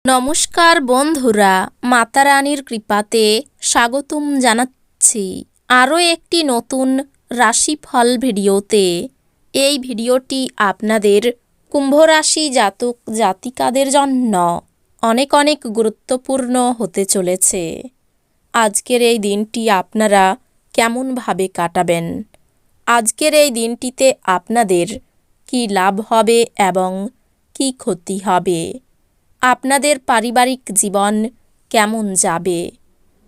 নমস্কার বন্ধুরা, মাতারানীর কৃপাতে স্বাগতম জানাচ্ছি আরও একটি নতুন রাশিফল ভিডিওতে। এই ভিডিওটি আপনাদের কুম্ভ রাশি জাতক জাতিকাদের জন্য অনেক অনেক গুরুত্বপূর্ণ হতে চলেছে। আজকের এই দিনটি আপনারা কেমনভাবে কাটাবেন, আজকের এই দিনটিতে আপনাদের কি লাভ হবে এবং কি ক্ষতি হবে, আপনাদের পারিবারিক জীবন কেমন যাবে,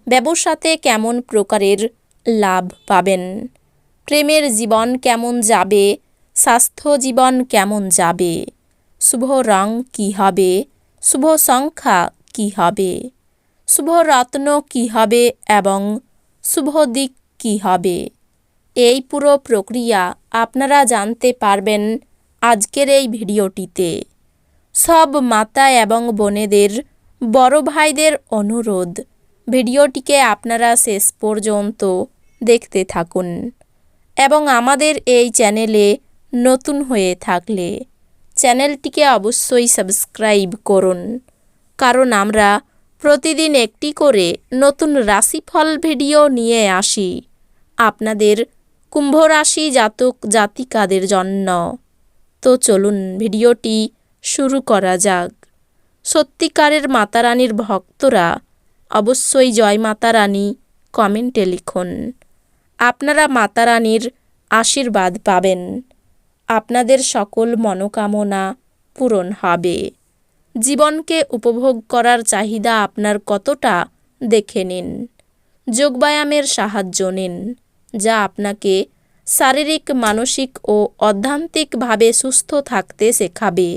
ব্যবসাতে কেমন প্রকারের লাভ পাবেন, প্রেমের জীবন কেমন যাবে, স্বাস্থ্য জীবন কেমন যাবে, শুভ রং কী হবে, শুভ সংখ্যা কী হবে, শুভ রত্ন কী হবে এবং শুভ দিক কী হবে, এই পুরো প্রক্রিয়া আপনারা জানতে পারবেন আজকের এই ভিডিওটিতে। সব মাতা এবং বোনেদের, বড় ভাইদের অনুরোধ, ভিডিওটিকে আপনারা শেষ পর্যন্ত দেখতে থাকুন এবং আমাদের এই চ্যানেলে নতুন হয়ে থাকলে চ্যানেলটিকে অবশ্যই সাবস্ক্রাইব করুন, কারণ আমরা প্রতিদিন একটি করে নতুন রাশিফল ভিডিও নিয়ে আসি আপনাদের কুম্ভ রাশি জাতক জাতিকাদের জন্য। তো চলুন ভিডিওটি শুরু করা যাক। সত্যিকারের মাতারানীর ভক্তরা অবশ্যই জয় মাতারানী কমেন্টে লিখুন। আপনারা মাতারানীর আশীর্বাদ পাবেন, আপনাদের সকল মনোকামনা পূরণ হবে। জীবনকে উপভোগ করার চাহিদা আপনার কতটা দেখে নিন। যোগব্যায়ামের সাহায্য নিন, যা আপনাকে শারীরিক, মানসিক ও আধ্যাত্মিকভাবে সুস্থ থাকতে শেখাবে,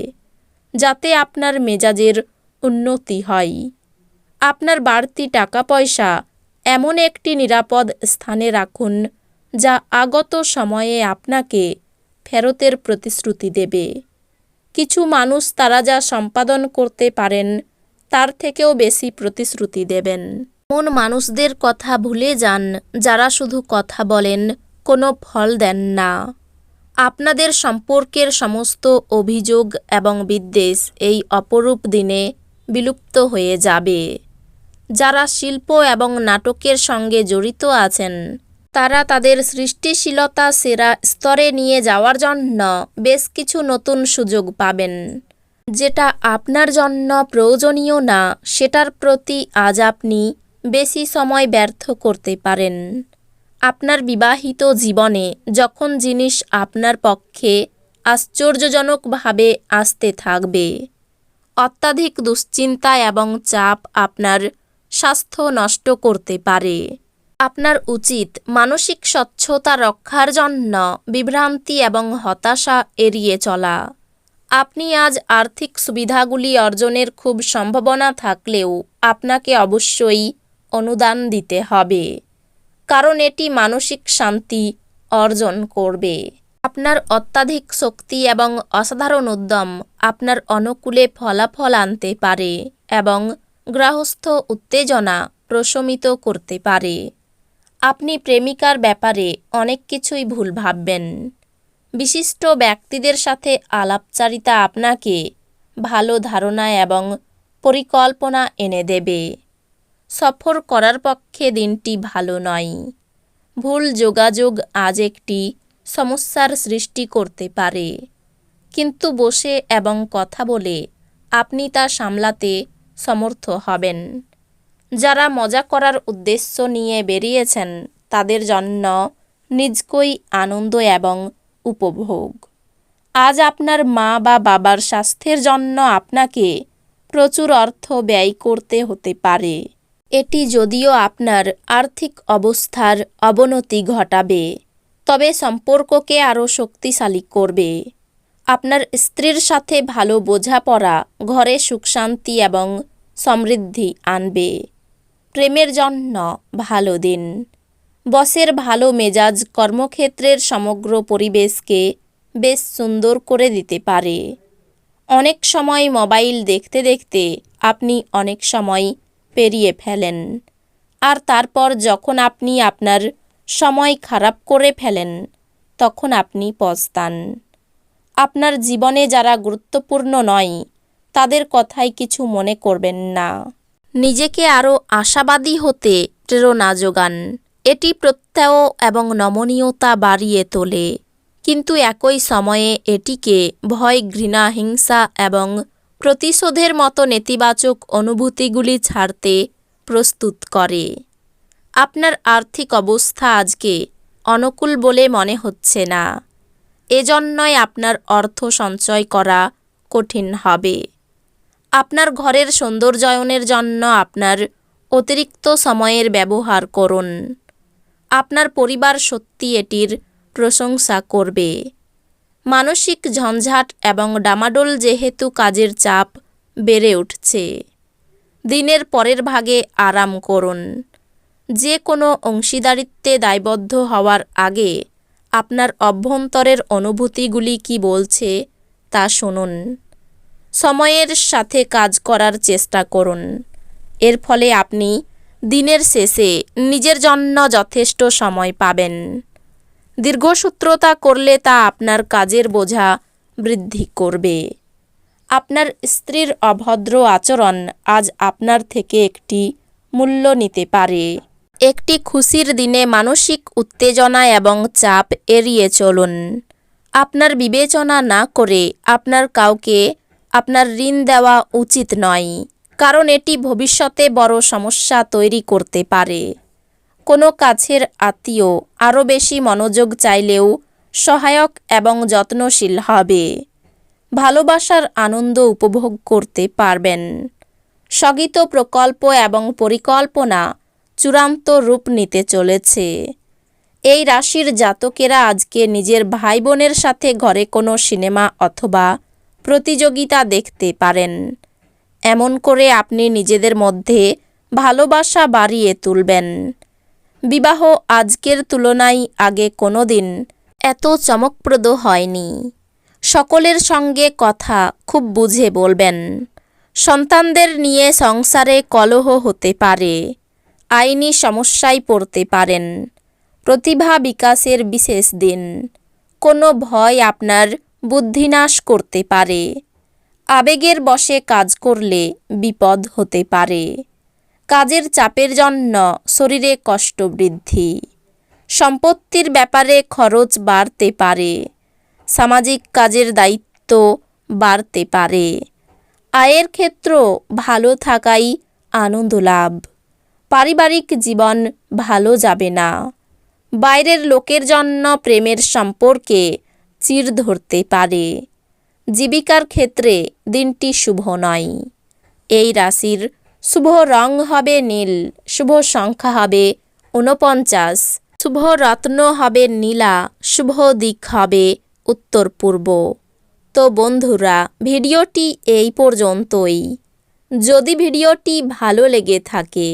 যাতে আপনার মেজাজের উন্নতি হয়। আপনার বাড়তি টাকা পয়সা এমন একটি নিরাপদ স্থানে রাখুন যা আগত সময়ে আপনাকে ফেরতের প্রতিশ্রুতি দেবে। কিছু মানুষ তারা যা সম্পাদন করতে পারেন তার থেকেও বেশি প্রতিশ্রুতি দেবেন। এমন মানুষদের কথা ভুলে যান যারা শুধু কথা বলেন, কোনো ফল দেন না। আপনাদের সম্পর্কের সমস্ত অভিযোগ এবং বিদ্বেষ এই অপরূপ দিনে বিলুপ্ত হয়ে যাবে। যারা শিল্প এবং নাটকের সঙ্গে জড়িত আছেন তারা তাদের সৃষ্টিশীলতা সেরা স্তরে নিয়ে যাওয়ার জন্য বেশ কিছু নতুন সুযোগ পাবেন। যেটা আপনার জন্য প্রয়োজনীয় না সেটার প্রতি আজ আপনি বেশি সময় ব্যর্থ করতে পারেন। আপনার বিবাহিত জীবনে যখন জিনিস আপনার পক্ষে আশ্চর্যজনকভাবে আসতে থাকবে, অত্যাধিক দুশ্চিন্তা এবং চাপ আপনার স্বাস্থ্য নষ্ট করতে পারে। আপনার উচিত মানসিক স্বচ্ছতা রক্ষার জন্য বিভ্রান্তি এবং হতাশা এড়িয়ে চলা। আপনি আজ আর্থিক সুবিধাগুলি অর্জনের খুব সম্ভাবনা থাকলেও আপনাকে অবশ্যই অনুদান দিতে হবে, কারণ এটি মানসিক শান্তি অর্জন করবে। আপনার অত্যাধিক শক্তি এবং অসাধারণ উদ্যম আপনার অনুকূলে ফলাফল আনতে পারে এবং গৃহস্থ উত্তেজনা প্রশমিত করতে পারে। আপনি প্রেমিকার ব্যাপারে অনেক কিছুই ভুল ভাববেন। বিশিষ্ট ব্যক্তিদের সাথে আলাপচারিতা আপনাকে ভালো ধারণা এবং পরিকল্পনা এনে দেবে। সফর করার পক্ষে দিনটি ভালো নয়। ভুল যোগাযোগ আজ একটি সমস্যার সৃষ্টি করতে পারে, কিন্তু বসে এবং কথা বলে আপনি তা সামলাতে সমর্থ হবেন। যারা মজা করার উদ্দেশ্য নিয়ে বেরিয়েছেন তাদের জন্য নিজকই আনন্দ এবং উপভোগ। আজ আপনার মা বা বাবার স্বাস্থ্যের জন্য আপনাকে প্রচুর অর্থ ব্যয় করতে হতে পারে। এটি যদিও আপনার আর্থিক অবস্থার অবনতি ঘটাবে, তবে সম্পর্ককে আরও শক্তিশালী করবে। আপনার স্ত্রীর সাথে ভালো বোঝাপড়া ঘরে সুখ শান্তি এবং সমৃদ্ধি আনবে। প্রেমের জন্য ভালো দিন। বসের ভালো মেজাজ কর্মক্ষেত্রের সমগ্র পরিবেশকে বেশ সুন্দর করে দিতে পারে। অনেক সময় মোবাইল দেখতে দেখতে আপনি অনেক সময় পেরিয়ে ফেলেন, আর তারপর যখন আপনি আপনার সময় খারাপ করে ফেলেন তখন আপনি পস্তান। আপনার জীবনে যারা গুরুত্বপূর্ণ নয় তাদের কথায় কিছু মনে করবেন না। নিজেকে আরও আশাবাদী হতে প্রেরণা যোগান। এটি প্রত্যয় এবং নমনীয়তা বাড়িয়ে তোলে, কিন্তু একই সময়ে এটিকে ভয়, ঘৃণা, হিংসা এবং প্রতিশোধের মতো নেতিবাচক অনুভূতিগুলি ছাড়তে প্রস্তুত করে। আপনার আর্থিক অবস্থা আজকে অনুকূল বলে মনে হচ্ছে না, এজন্যই আপনার অর্থ সঞ্চয় করা কঠিন হবে। আপনার ঘরের সৌন্দর্যায়নের জন্য আপনার অতিরিক্ত সময়ের ব্যবহার করুন। আপনার পরিবার সত্যি এটির প্রশংসা করবে। মানসিক ঝঞ্ঝাট এবং ডামাডোল যেহেতু কাজের চাপ বেড়ে উঠছে, দিনের পরের ভাগে আরাম করুন। যে কোনো অংশীদারিত্বে দায়বদ্ধ হওয়ার আগে আপনার অভ্যন্তরের অনুভূতিগুলি কি বলছে তা শুনুন। সময়ের সাথে কাজ করার চেষ্টা করুন। এর ফলে আপনি দিনের শেষে নিজের জন্য যথেষ্ট সময় পাবেন। দীর্ঘসূত্রতা করলে তা আপনার কাজের বোঝা বৃদ্ধি করবে। আপনার স্ত্রীর অভদ্র আচরণ আজ আপনার থেকে একটি মূল্য নিতে পারে। একটি খুশির দিনে মানসিক উত্তেজনা এবং চাপ এড়িয়ে চলুন। আপনার বিবেচনা না করে আপনার কাউকে আপনার ঋণ দেওয়া উচিত নয়, কারণ এটি ভবিষ্যতে বড় সমস্যা তৈরি করতে পারে। কোনো কাছের আত্মীয় আরও বেশি মনোযোগ চাইলেও সহায়ক এবং যত্নশীল হবে। ভালোবাসার আনন্দ উপভোগ করতে পারবেন। স্থগিত প্রকল্প এবং পরিকল্পনা চূড়ান্ত রূপ নিতে চলেছে। এই রাশির জাতকেরা আজকে নিজের ভাই বোনের সাথে ঘরে কোনো সিনেমা অথবা প্রতিযোগিতা দেখতে পারেন। এমন করে আপনি নিজেদের মধ্যে ভালোবাসা বাড়িয়ে তুলবেন। বিবাহ আজকের তুলনায় আগে কোনো দিন এত চমকপ্রদ হয়নি। সকলের সঙ্গে কথা খুব বুঝে বলবেন। সন্তানদের নিয়ে সংসারে কলহ হতে পারে। আইনি সমস্যায় পড়তে পারেন। প্রতিভা বিকাশের বিশেষ দিন। কোনো ভয় আপনার বুদ্ধিনাশ করতে পারে। আবেগের বশে কাজ করলে বিপদ হতে পারে। কাজের চাপের জন্য শরীরে কষ্ট বৃদ্ধি। সম্পত্তির ব্যাপারে খরচ বাড়তে পারে। সামাজিক কাজের দায়িত্ব বাড়তে পারে। আয়ের ক্ষেত্র ভালো থাকাই আনন্দ লাভ। পারিবারিক জীবন ভালো যাবে না। বাইরের লোকের জন্য প্রেমের সম্পর্কে চির ধরতে পারে। জীবিকার ক্ষেত্রে দিনটি শুভ নয়। এই রাশির শুভ রং হবে নীল, শুভ সংখ্যা হবে 49, শুভ রত্ন হবে নীলা, শুভ দিক হবে উত্তর পূর্ব। তো বন্ধুরা, ভিডিওটি এই পর্যন্তই। যদি ভিডিওটি ভালো লেগে থাকে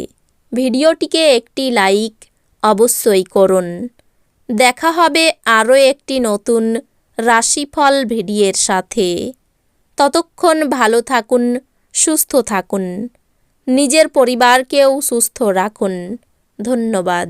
ভিডিওটিকে একটি লাইক অবশ্যই করুন। দেখা হবে আরও একটি নতুন রাশিফল ভিডিওর সাথে। ততক্ষণ ভালো থাকুন, সুস্থ থাকুন, নিজের পরিবারকেও সুস্থ রাখুন। ধন্যবাদ।